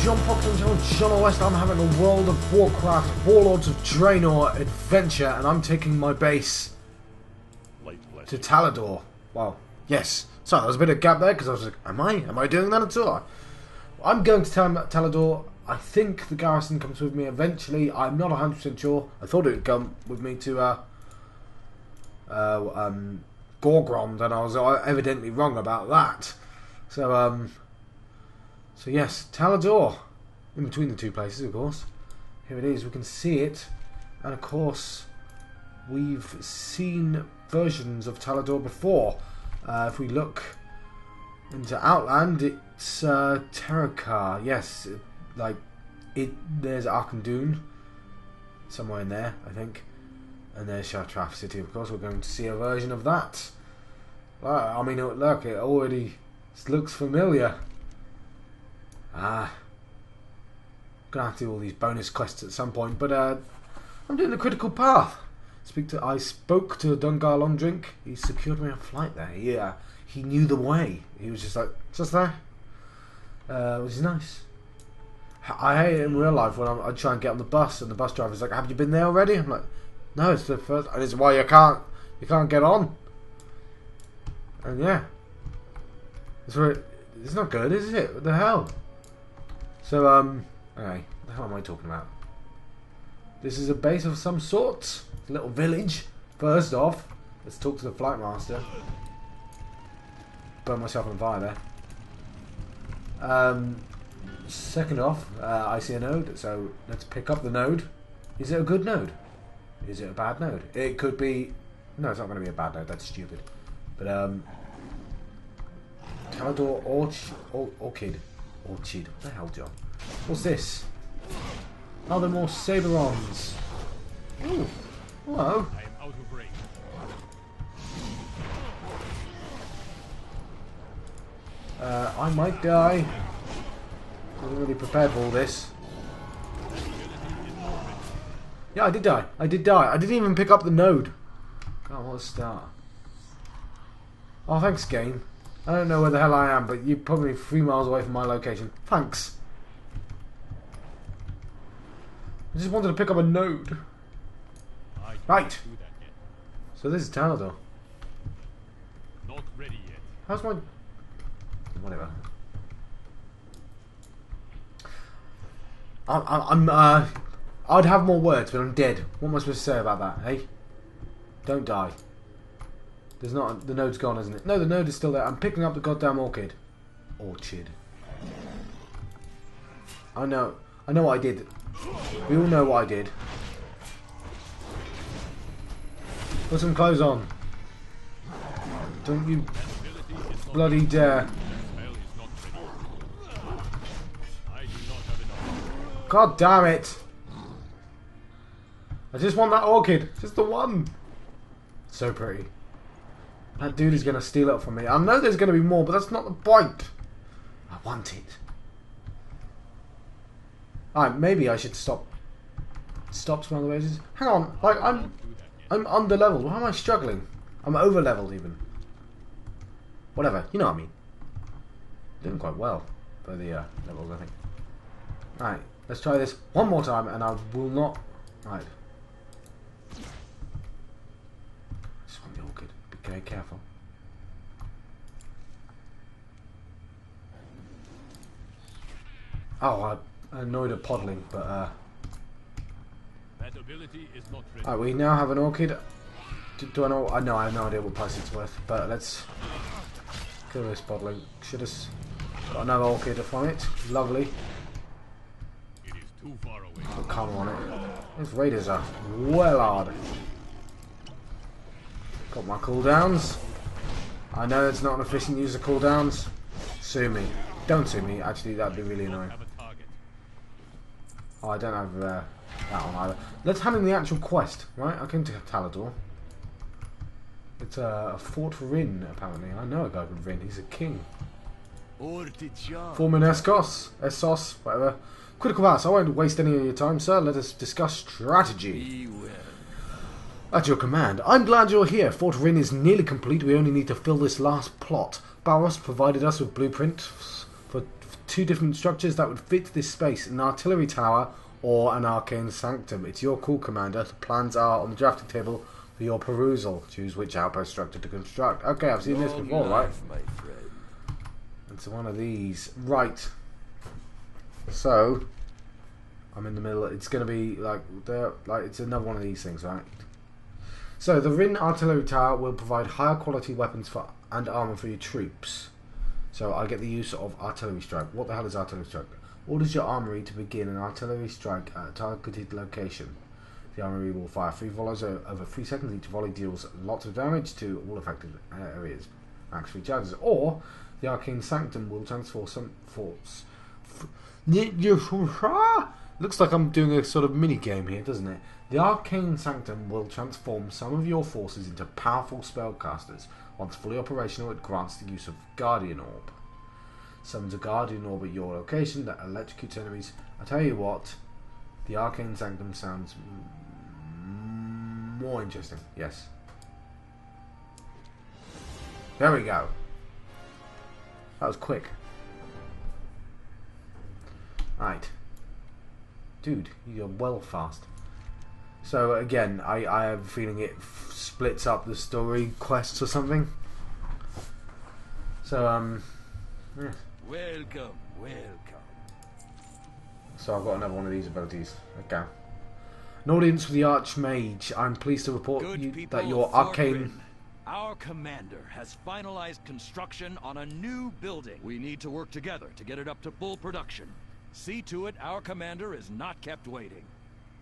John Fox and John West. I'm having a World of Warcraft Warlords of Draenor adventure, and I'm taking my base to Talador. Well, yes. So there was a bit of gap there because I was like, am I doing that at all? I'm going to Talador. I think the garrison comes with me eventually. I'm not 100% sure. I thought it would come with me to Gorgrond, and I was evidently wrong about that. So yes, Talador, in between the two places, of course. Here it is. We can see it, and of course, we've seen versions of Talador before. If we look into Outland, it's Terracar. Yes, there's Arkandun somewhere in there, I think, and there's Shartraf City. Of course, we're going to see a version of that. I mean, look, it already looks familiar. Gonna have to do all these bonus quests at some point, but I'm doing the critical path. I spoke to Dungar Longdrink. He secured me a flight there. Yeah, he knew the way. He was just like, just there, which is nice. I hate it in real life when I try and get on the bus and the bus driver's like, "Have you been there already?" I'm like, "No, it's the first." And it's why you can't get on. And yeah, it's not good, is it? What the hell? So okay, what the hell am I talking about? This is a base of some sort. A little village. First off, let's talk to the flight master. Burn myself on fire there. Second off, I see a node, so let's pick up the node. Is it a good node? Is it a bad node? It could be. No, it's not going to be a bad node. That's stupid. But Talador Orchid. What the hell, John? What's this? Oh, they're more Saberons. Ooh. Hello. I am out of range. I might die. I wasn't really prepared for all this. Yeah, I did die. I didn't even pick up the node. God, what a start. Oh, thanks, game. I don't know where the hell I am, but you're probably 3 miles away from my location. Thanks. I just wanted to pick up a node. Right. So this is Talador. Not ready yet. How's my... Whatever. I'd have more words, but I'm dead. What am I supposed to say about that, hey? Don't die. There's not... The node's gone, isn't it? No, the node is still there. I'm picking up the goddamn orchid. Orchid. I know what I did. We all know what I did. Put some clothes on. Don't you bloody dare. God damn it. I just want that orchid. Just the one. So pretty. That dude is going to steal it from me. I know there's going to be more, but that's not the point. I want it. Alright, maybe I should stop smelling the roses. Hang on, like I'm under leveled. Why am I struggling? I'm over leveled even. Whatever, you know what I mean. Doing quite well for the levels, I think. Alright, let's try this one more time, and I will not. Right. Just want the orchid. Be very careful. Oh, I annoyed at poddling, but That ability is not ready. Alright, we now have an orchid. Do I know? I know I have no idea what price it's worth, but let's kill this poddling. Should have got another orchid from it. Lovely. It is too far away. Put cover on it. These raiders are well hard. Got my cooldowns. I know it's not an efficient use of cooldowns. Sue me. Don't sue me. Actually, that'd be really annoying. Oh, I don't have that one either. Let's hand in the actual quest, right? I came to Talador. It's Fort Rin, apparently. I know a guy called Rin. He's a king. Foreman Essos, whatever. Critical pass. I won't waste any of your time, sir. Let us discuss strategy. At your command. I'm glad you're here. Fort Rin is nearly complete. We only need to fill this last plot. Barros provided us with blueprints two different structures that would fit this space: an artillery tower or an arcane sanctum. It's your call, Commander. The plans are on the drafting table for your perusal. Choose which outpost structure to construct. Okay, I've seen this before, right? My friend. It's one of these. Right. So, I'm in the middle. It's going to be like it's another one of these things, right? So, the Rin artillery tower will provide higher quality weapons and armor for your troops. So, I get the use of artillery strike. What the hell is artillery strike? Orders your armory to begin an artillery strike at a targeted location. The armory will fire 3 volleys over 3 seconds. Each volley deals lots of damage to all affected areas. Max 3 charges. Or the arcane sanctum will transfer some force. Looks like I'm doing a sort of mini game here, doesn't it? The arcane sanctum will transform some of your forces into powerful spellcasters. Once fully operational, it grants the use of Guardian Orb. Summons a Guardian Orb at your location that electrocutes enemies. I tell you what, the arcane sanctum sounds more interesting. Yes. There we go. That was quick. Right. Dude, you're well fast. So again, I have a feeling it splits up the story quests or something. So yeah. Welcome. So I've got another one of these abilities. Okay. An audience with the Archmage. I'm pleased to report that your arcane... Our commander has finalized construction on a new building. We need to work together to get it up to full production. See to it our commander is not kept waiting.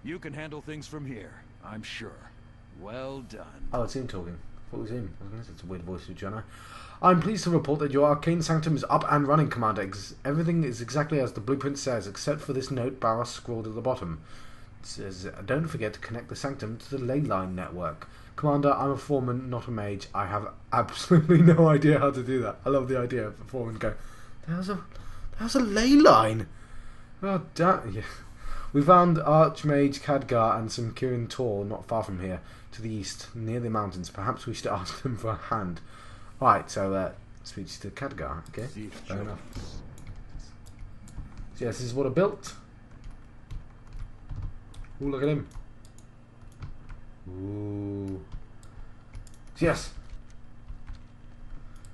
You can handle things from here, I'm sure. Well done. Oh, it's him talking. What was him? It's a weird voice for Jono. I'm pleased to report that your arcane sanctum is up and running, Commander. Everything is exactly as the blueprint says, except for this note Barros scrawled at the bottom. It says, don't forget to connect the sanctum to the ley line network. Commander, I'm a foreman, not a mage. I have absolutely no idea how to do that. I love the idea of a foreman going, there's a ley line. Oh, damn. Yeah. We found Archmage Khadgar and some Kirin Tor not far from here, to the east, near the mountains. Perhaps we should ask them for a hand. Right, so speech to Khadgar. Okay, fair enough. So yes, this is what I built. Ooh, look at him. Ooh. Yes.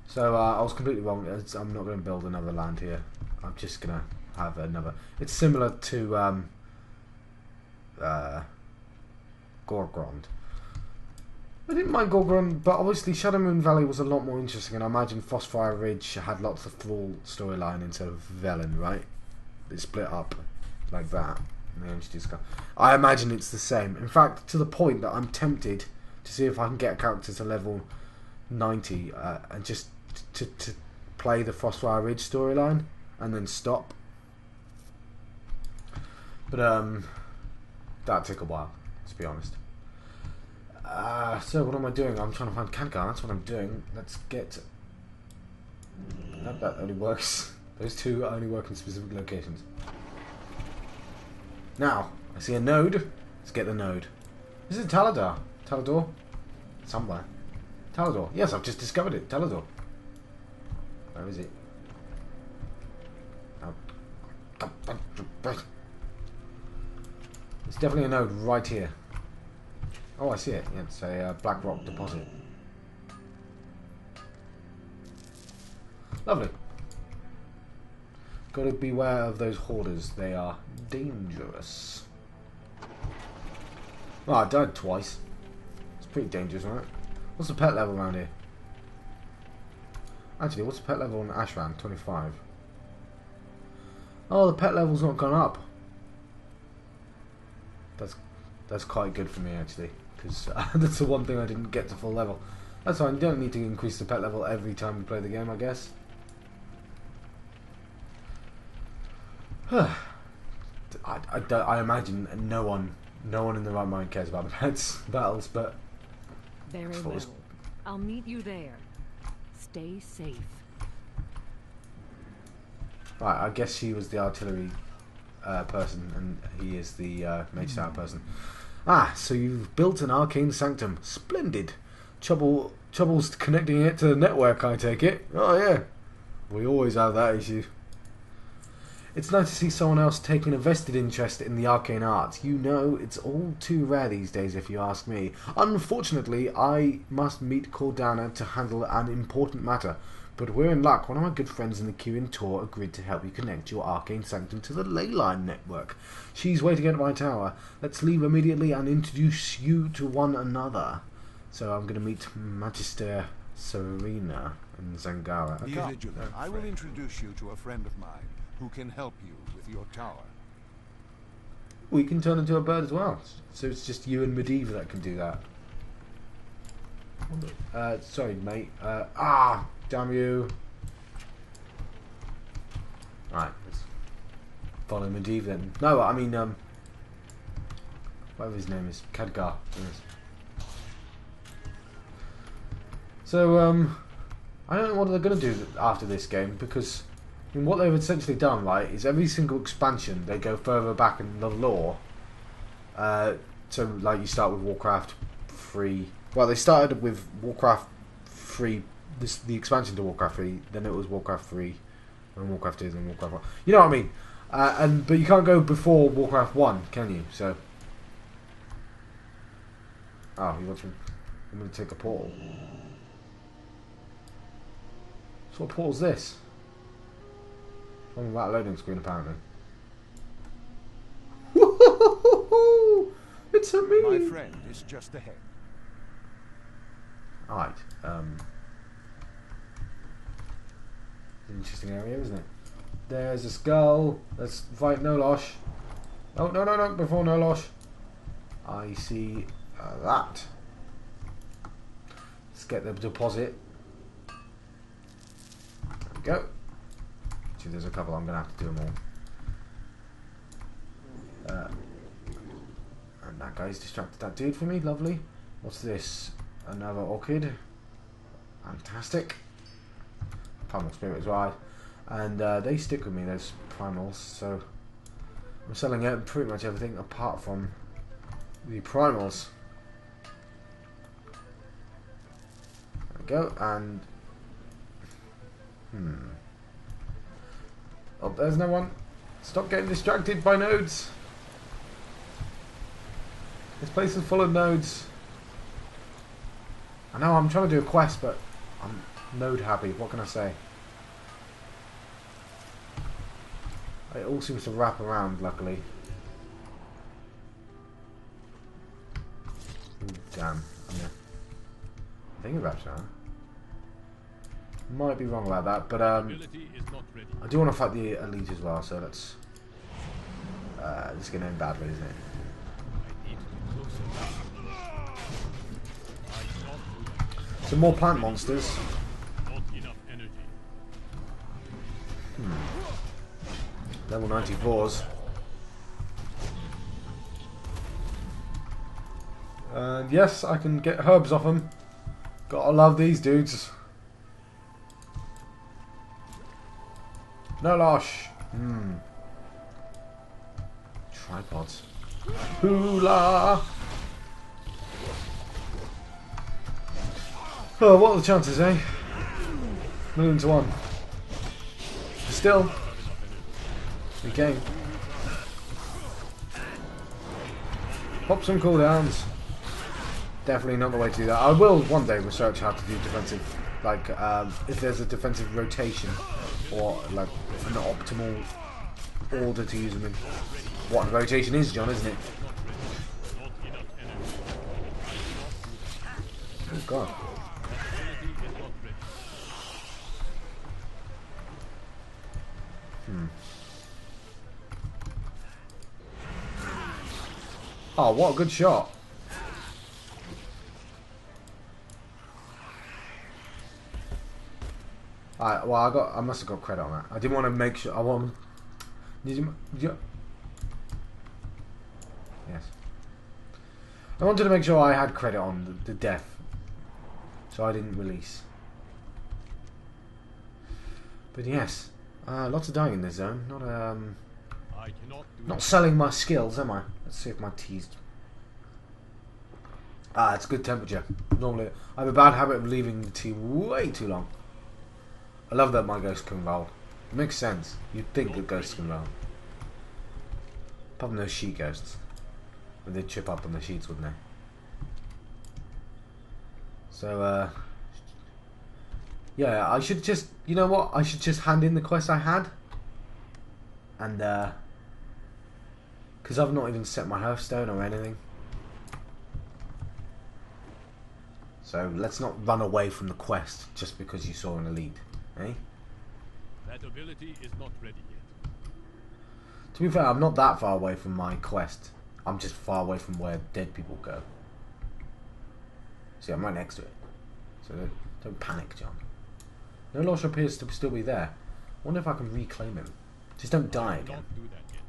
So I was completely wrong. I'm not going to build another land here. I'm just going to have another. It's similar to Gorgrond. I didn't mind Gul'dan, but obviously Shadow Moon Valley was a lot more interesting, and I imagine Frostfire Ridge had lots of Thrall storyline instead of Velen, right? They split up like that. And they introduced. I imagine it's the same. In fact, to the point that I'm tempted to see if I can get a character to level 90 and just to play the Frostfire Ridge storyline and then stop. But that'd take a while, to be honest. So what am I doing? I'm trying to find Khadgar. That's what I'm doing. Let's get... That only works. Those two only work in specific locations. Now, I see a node. Let's get the node. This is Talador. Talador? Somewhere. Talador. Yes, I've just discovered it. Talador. Where is it? Oh. It's definitely a node right here. Oh, I see it. Yeah, it's a black rock deposit. Lovely. Got to beware of those hoarders. They are dangerous. Oh, I died twice. It's pretty dangerous, right? What's the pet level around here? Actually, what's the pet level on Ashran? 25. Oh, the pet level's not gone up. That's quite good for me, actually, because that's the one thing I didn't get to full level. That's fine. You don't need to increase the pet level every time you play the game, I guess. I imagine no one in the right mind cares about the pets battles, but very well. I'll meet you there. Stay safe. Right, I guess she was the artillery person, and he is the mage tower person. Ah, so you've built an arcane sanctum. Splendid. Trouble's connecting it to the network, I take it. Oh yeah, we always have that issue. It's nice to see someone else taking a vested interest in the arcane arts. You know, it's all too rare these days, if you ask me. Unfortunately, I must meet Gul'dan to handle an important matter. But we're in luck. One of my good friends in the Kirin Tour agreed to help you connect your arcane sanctum to the leyline network. She's waiting at my tower. Let's leave immediately and introduce you to one another. So I'm going to meet Magister Serena in Zangara. Be vigilant. I will introduce you to a friend of mine who can help you with your tower. We can turn into a bird as well. So it's just you and Medivh that can do that. Sorry, mate. Damn you. Alright, let's follow Medivh then. No, I mean, whatever his name is. Khadgar. Yes. So, I don't know what they're going to do after this game, because I mean, what they've essentially done, right, is every single expansion they go further back in the lore. So, like, you start with Warcraft 3. Well, they started with Warcraft 3, the expansion to Warcraft 3, then it was Warcraft 3, and Warcraft 2, then Warcraft 1. You know what I mean? But you can't go before Warcraft 1, can you? So, oh, he wants me. I'm going to take a portal. So what portal's this? On that loading screen, apparently. It's a me. My friend is just ahead. Alright. Interesting area, isn't it? There's a skull. Let's fight Nolosh. Oh, no, before Nolosh. I see that. Let's get the deposit. There we go. See, there's a couple. I'm going to have to do them all. And that guy's distracted that dude for me. Lovely. What's this? Another orchid. Fantastic. Primal spirit as well. And they stick with me, those primals. So I'm selling out pretty much everything apart from the primals. There we go. And oh, there's no one. Stop getting distracted by nodes. This place is full of nodes. I know I'm trying to do a quest, but I'm node happy. What can I say? It all seems to wrap around, luckily. Ooh, damn. I think about that. Might be wrong about that, but Ability is not ready. I do want to fight the elite as well, so let's. This is going to end badly, isn't it? I need to be closer. I cannot do that. Some more plant monsters. Not enough energy. Level 94s. And yes, I can get herbs off them. Gotta love these dudes. Nolosh. Tripods. Hoola. Oh, what are the chances, eh? 1,000,000 to 1. Still. Good game. Pop some cooldowns. Definitely not the way to do that. I will one day research how to do defensive, like if there's a defensive rotation or like an optimal order to use them in. What rotation is, John, isn't it? Oh God. Oh, what a good shot. Alright, well, I must have got credit on that. I didn't want to make sure. Did you? Yes. I wanted to make sure I had credit on the death, so I didn't release. But yes, lots of dying in this zone. Not selling my skills, am I? Let's see if my tea's. It's good temperature. Normally, I have a bad habit of leaving the tea way too long. I love that my ghost can roll. It makes sense. You'd think that ghosts can run. Apart from those sheet ghosts. They'd chip up on the sheets, wouldn't they? So, yeah, I should just... You know what? I should just hand in the quest I had. And, because I've not even set my hearthstone or anything. So, let's not run away from the quest just because you saw an elite. Eh? That ability is not ready yet. To be fair, I'm not that far away from my quest. I'm just far away from where dead people go. See, I'm right next to it. So don't panic, John. No loss appears to still be there. Wonder if I can reclaim him. Just don't die again. Don't do that yet.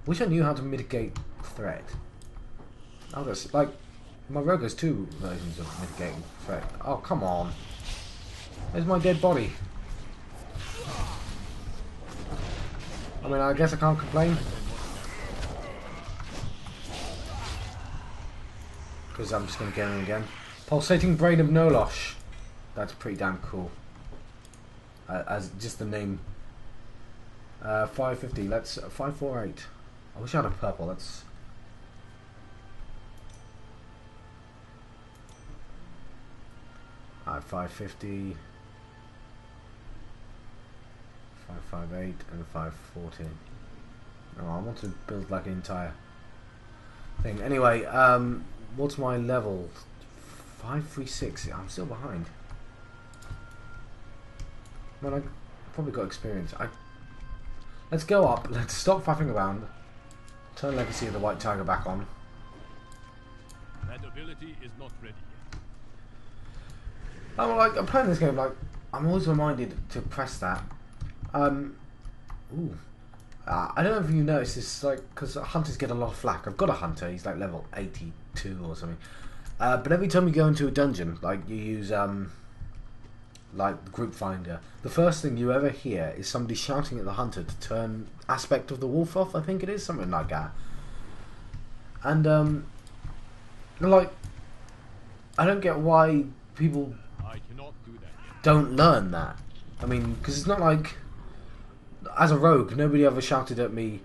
Wish I knew how to mitigate threat. Oh, that's like my rogue has 2 versions of mitigating threat. Oh, come on. There's my dead body. I mean, I guess I can't complain. Because I'm just going to get him again. Pulsating Brain of Nolosh. That's pretty damn cool. As just the name. 550. Let's 548. I wish I had a purple. That's. Alright, 550. 558 and 540. Oh, I want to build like an entire thing. Anyway, what's my level? 536. I'm still behind. Man, I probably got experience. Let's go up. Let's stop faffing around. Turn Legacy of the White Tiger back on. That ability is not ready yet. I'm playing this game like I'm always reminded to press that. I don't know if you noticed this, like, because hunters get a lot of flack. I've got a hunter. He's like level 82 or something. But every time you go into a dungeon, like you use like the group finder, the first thing you ever hear is somebody shouting at the hunter to turn aspect of the wolf off. I think it is something like that. And like, I don't get why people I cannot do that yet. don't learn that. I mean, because it's not like, as a rogue, nobody ever shouted at me,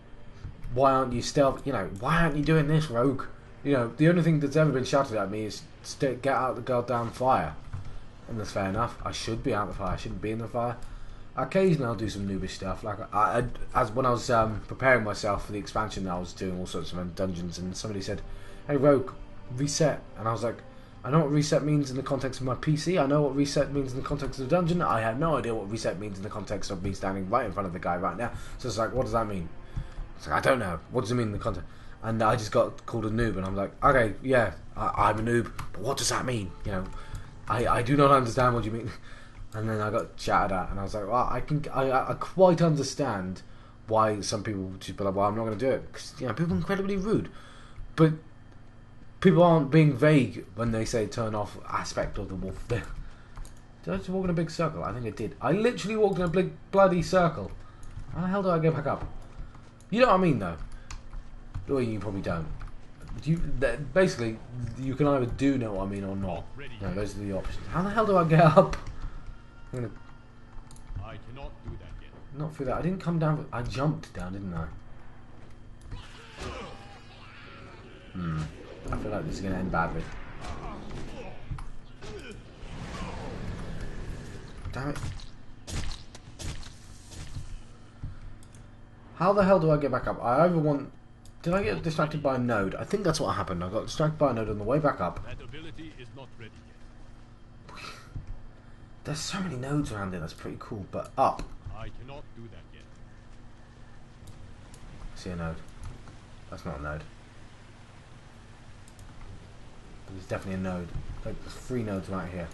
why aren't you stealth? You know, why aren't you doing this, rogue? You know, the only thing that's ever been shouted at me is get out of the goddamn fire. And that's fair enough. I should be out of the fire. I shouldn't be in the fire. Occasionally I'll do some noobish stuff. Like, as when I was preparing myself for the expansion, I was doing all sorts of dungeons, and somebody said, hey, rogue, reset. And I was like, I know what reset means in the context of my PC. I know what reset means in the context of the dungeon. I have no idea what reset means in the context of me standing right in front of the guy right now. So it's like, what does that mean? It's like, I don't know. What does it mean in the context? And I just got called a noob, and I'm like, okay, yeah, I'm a noob, but what does that mean? You know, I do not understand what you mean. And then I got shouted at, and I was like, well, I quite understand why some people just be like, well, I'm not going to do it, because, you know, people are incredibly rude. But people aren't being vague when they say turn off aspect of the wolf. Did I just walk in a big circle? I think I did. I literally walked in a big bloody circle. How the hell do I get back up? You know what I mean, though? Well, you probably don't. Basically, you can either do know what I mean or not. No, those are the options. How the hell do I get up? I'm gonna... I cannot do that yet. Not through that. I didn't come down. I jumped down, didn't I? I feel like this is going to end badly. Damn it. How the hell do I get back up? I either want... Did I get distracted by a node? I think that's what happened. I got distracted by a node on the way back up. That ability is not ready yet. There's so many nodes around here. That's pretty cool. But up. I cannot do that yet. See a node. That's not a node. But there's definitely a node. Like, there's 3 nodes right here.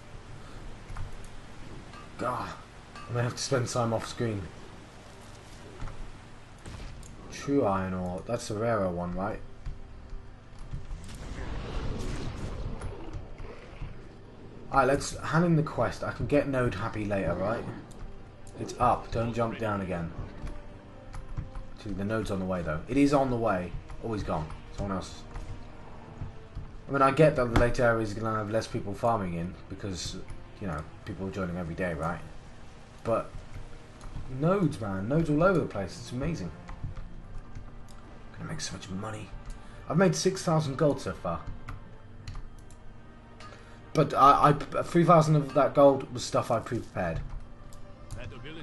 God. I may have to spend time off screen. True iron ore. That's the rarer one, right? Alright, let's hand in the quest. I can get node happy later, right? It's up. Don't jump down again. The node's on the way, though. It is on the way. Oh, he's gone. Someone else. I mean, I get that the later area is going to have less people farming in because, you know, people are joining every day, right? But Nodes, man. Nodes all over the place. It's amazing. Gonna make so much money. I've made 6,000 gold so far. But 3,000 of that gold was stuff I pre-prepared.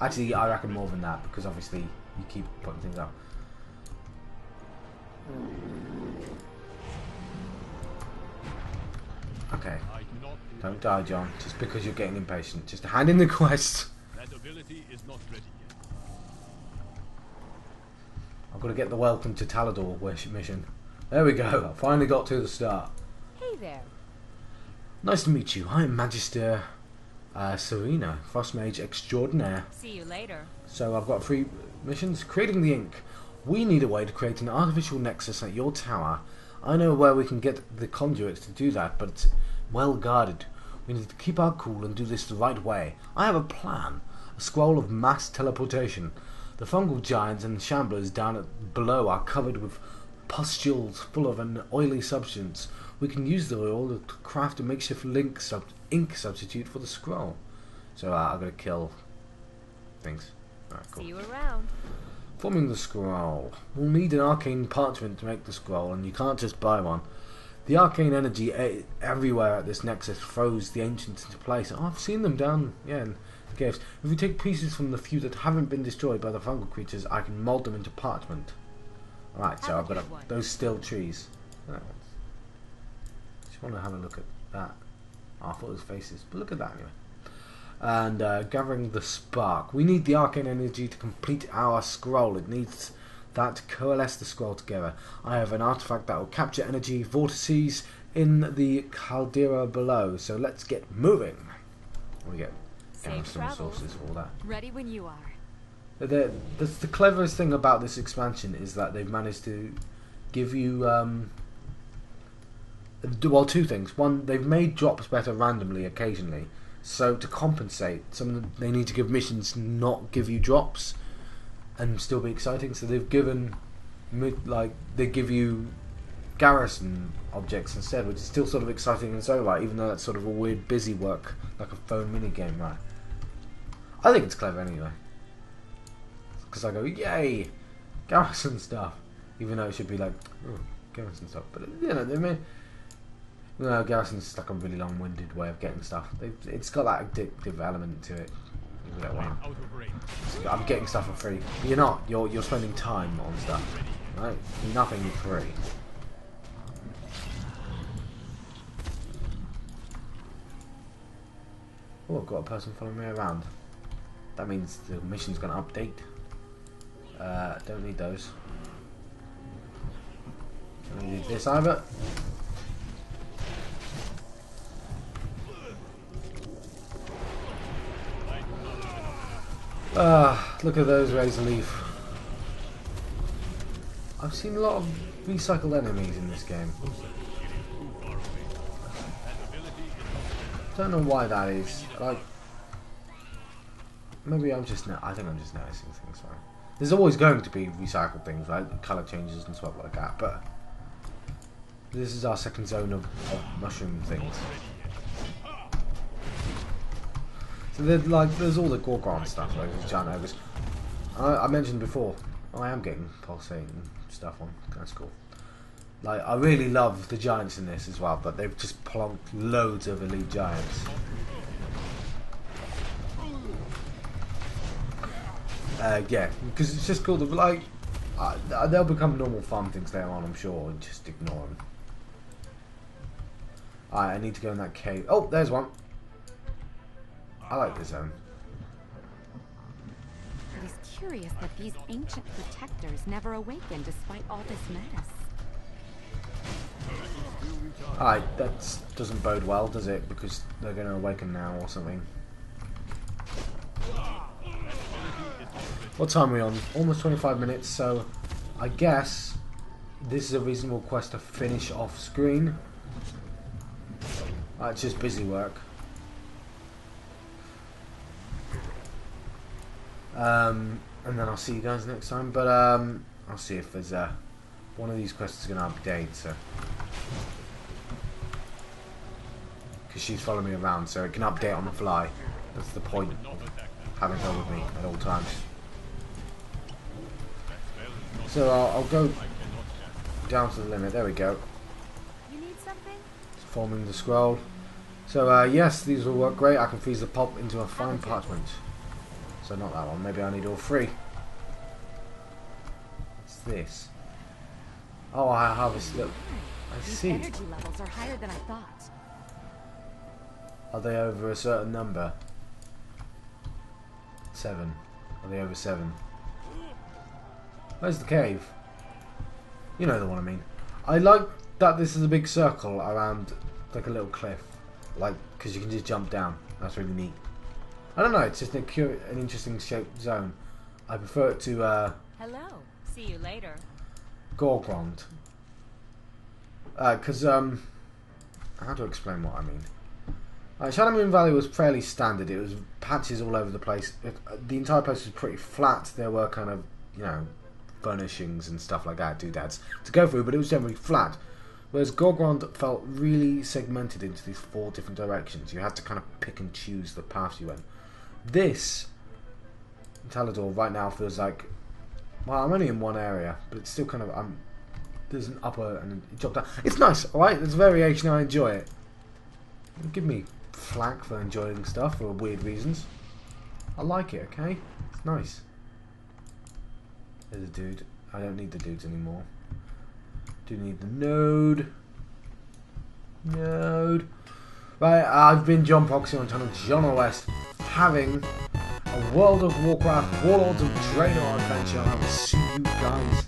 Actually, I reckon more than that, because obviously you keep putting things up. Okay. Don't die, John, just because you're getting impatient. Just hand in the quest. That ability is not ready yet. I've got to get the welcome to Talador mission. There we go. I finally got to the start. Hey there. Nice to meet you. I am Magister Serena, Frost Mage Extraordinaire. See you later. So I've got 3 missions. Creating the ink. We need a way to create an artificial nexus at your tower. I know where we can get the conduit to do that, but it's well guarded. We need to keep our cool and do this the right way. I have a plan. A scroll of mass teleportation. The fungal giants and shamblers down below are covered with pustules full of an oily substance. We can use the oil to craft a makeshift ink substitute for the scroll. So I've got to kill things. Alright, cool. See you around. Forming the scroll. We'll need an arcane parchment to make the scroll, and you can't just buy one. The arcane energy everywhere at this nexus throws the ancients into place. Oh, I've seen them down, in the caves. If we take pieces from the few that haven't been destroyed by the fungal creatures, I can mould them into parchment. Alright, so I've got those still trees. Just want to have a look at that. Oh, I thought it was faces, but look at that anyway. And gathering the spark. We need the arcane energy to complete our scroll. It needs that to coalesce the scroll together. I have an artifact that will capture energy vortices in the caldera below. So let's get moving. We get some resources for all that. Ready when you are. The cleverest thing about this expansion is that they've managed to give you well, 2 things. One, they've made drops better randomly occasionally. So to compensate, they need to give missions not give you drops and still be exciting. So they've given they give you garrison objects instead, which is still sort of exciting and so right, even though that's sort of a weird busy work like a phone mini game, right? I think it's clever anyway, because I go yay, garrison stuff, even though it should be like garrison stuff. But you know, they may. No, garrison's just like a really long-winded way of getting stuff. It's got that addictive element to it. I'm getting stuff for free. But you're not. You're spending time on stuff, right? Nothing free. Oh, I've got a person following me around. That means the mission's going to update. Don't need those. Don't need this either. Look at those rays of leaf. I've seen a lot of recycled enemies in this game. Don't know why that is. Like, maybe I think I'm just noticing things. Right? There's always going to be recycled things, right? Colour changes and stuff like that. But this is our second zone of mushroom things. So there's all the Gorgon stuff, like the giant ogres. I mentioned before, I am getting pulsating stuff on. That's cool. Like, I really love the giants in this as well, but they've just plonked loads of elite giants. Yeah, because it's just cool. Like, they'll become normal farm things later on, I'm sure, and just ignore them. I need to go in that cave. Oh, there's one. I like this zone. It is curious that these ancient protectors never awaken despite all this mess. Alright, that doesn't bode well, does it? Because they're going to awaken now or something. What time are we on? Almost 25 minutes, so I guess this is a reasonable quest to finish off screen. It's just busy work. And then I'll see you guys next time. But I'll see if there's one of these quests is going to update. So, because she's following me around, so it can update on the fly. That's the point of having her with me at all times. So I'll go down to the limit. There we go. You need something? Forming the scroll. So yes, these will work great. I can freeze the pulp into a fine parchment. So not that one. Maybe I need all three. What's this? Oh, I harvest. Look, I These see. energy levels are higher than I thought. Are they over a certain number? 7. Are they over 7? Where's the cave? You know the one I mean. I like that this is a big circle around like a little cliff. Like, because you can just jump down. That's really neat. I don't know, it's just an interesting shaped zone. I prefer it to Hello. See you later. Gul'dan. Because, how to explain what I mean? Shadow Moon Valley was fairly standard. It was patches all over the place. The entire place was pretty flat. There were kind of, you know, furnishings and stuff like that, doodads, to go through, but it was generally flat. Whereas Gul'dan felt really segmented into these 4 different directions. You had to kind of pick and choose the path you went. This, Talador, right now feels like, well, I'm only in one area, but it's still kind of, there's an upper and a drop down. It's nice, alright? There's variation, I enjoy it. Give me flack for enjoying stuff for weird reasons. I like it, okay? It's nice. There's a dude. I don't need the dudes anymore. Do need the node. Node. Right, I've been John Proxy on channel John West, having a World of Warcraft Warlords of Draenor adventure. I will see you guys